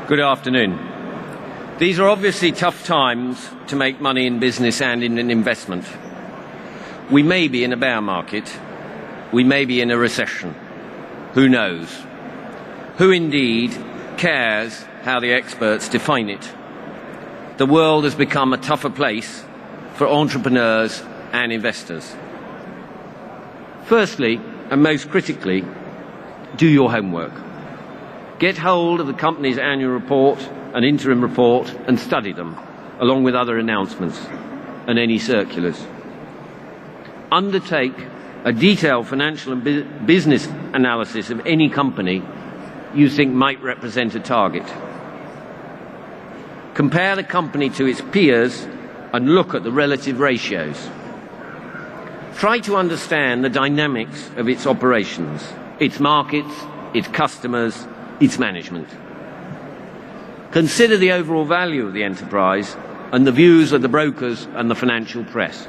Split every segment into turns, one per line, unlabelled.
Good afternoon. These are obviously tough times to make money in business and in an investment. We may be in a bear market. We may be in a recession. Who knows? Who indeed cares how the experts define it? The world has become a tougher place for entrepreneurs and investors. Firstly, and most critically, do your homework. Get hold of the company's annual report and interim report and study them, along with other announcements and any circulars. Undertake a detailed financial and business analysis of any company you think might represent a target. Compare the company to its peers and look at the relative ratios. Try to understand the dynamics of its operations, its markets, its customers, its management. Consider the overall value of the enterprise and the views of the brokers and the financial press.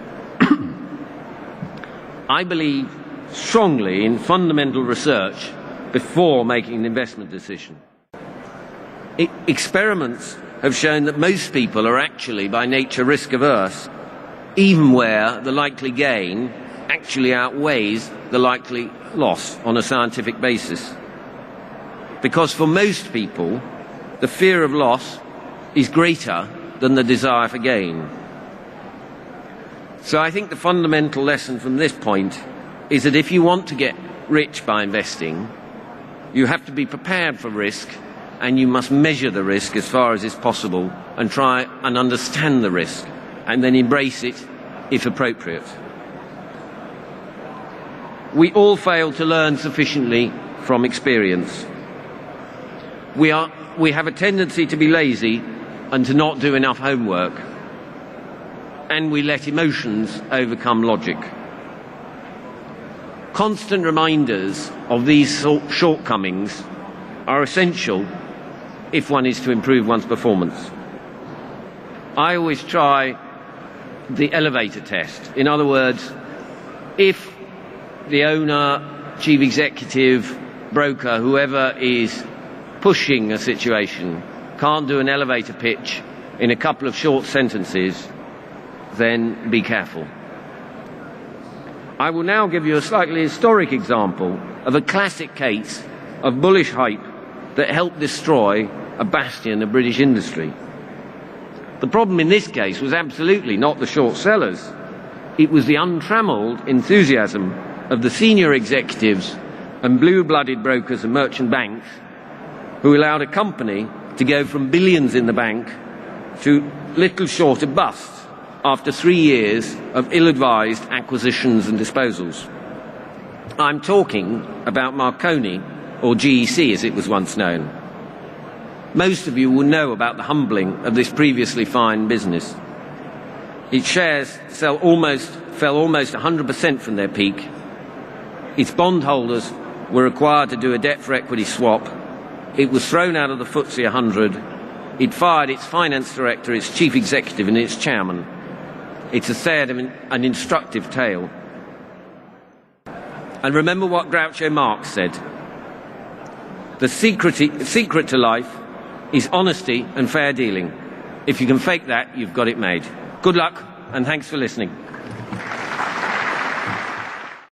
I believe strongly in fundamental research before making an investment decision. Experiments have shown that most people are actually by nature risk averse, even where the likely gain actually outweighs the likely loss on a scientific basis. Because for most people, the fear of loss is greater than the desire for gain. So I think the fundamental lesson from this point is that if you want to get rich by investing, you have to be prepared for risk, and you must measure the risk as far as is possible and try and understand the risk and then embrace it if appropriate. We all fail to learn sufficiently from experience. We have a tendency to be lazy and to not do enough homework, and we let emotions overcome logic. Constant reminders of these shortcomings are essential if one is to improve one's performance. I always try the elevator test. In other words, if the owner, chief executive, broker, whoever is pushing a situation can't do an elevator pitch in a couple of short sentences, then be careful. I will now give you a slightly historic example of a classic case of bullish hype that helped destroy a bastion of British industry. The problem in this case was absolutely not the short sellers. It was the untrammeled enthusiasm of the senior executives and blue-blooded brokers and merchant banks who allowed a company to go from billions in the bank to little short of bust after 3 years of ill-advised acquisitions and disposals. I'm talking about Marconi, or GEC as it was once known. Most of you will know about the humbling of this previously fine business. Its shares fell almost 100% from their peak. Its bondholders were required to do a debt-for-equity swap. It was thrown out of the FTSE 100. It fired its finance director, its chief executive, and its chairman. It's a sad and an instructive tale. And remember what Groucho Marx said. The secret to life is honesty and fair dealing. If you can fake that, you've got it made. Good luck, and thanks for listening.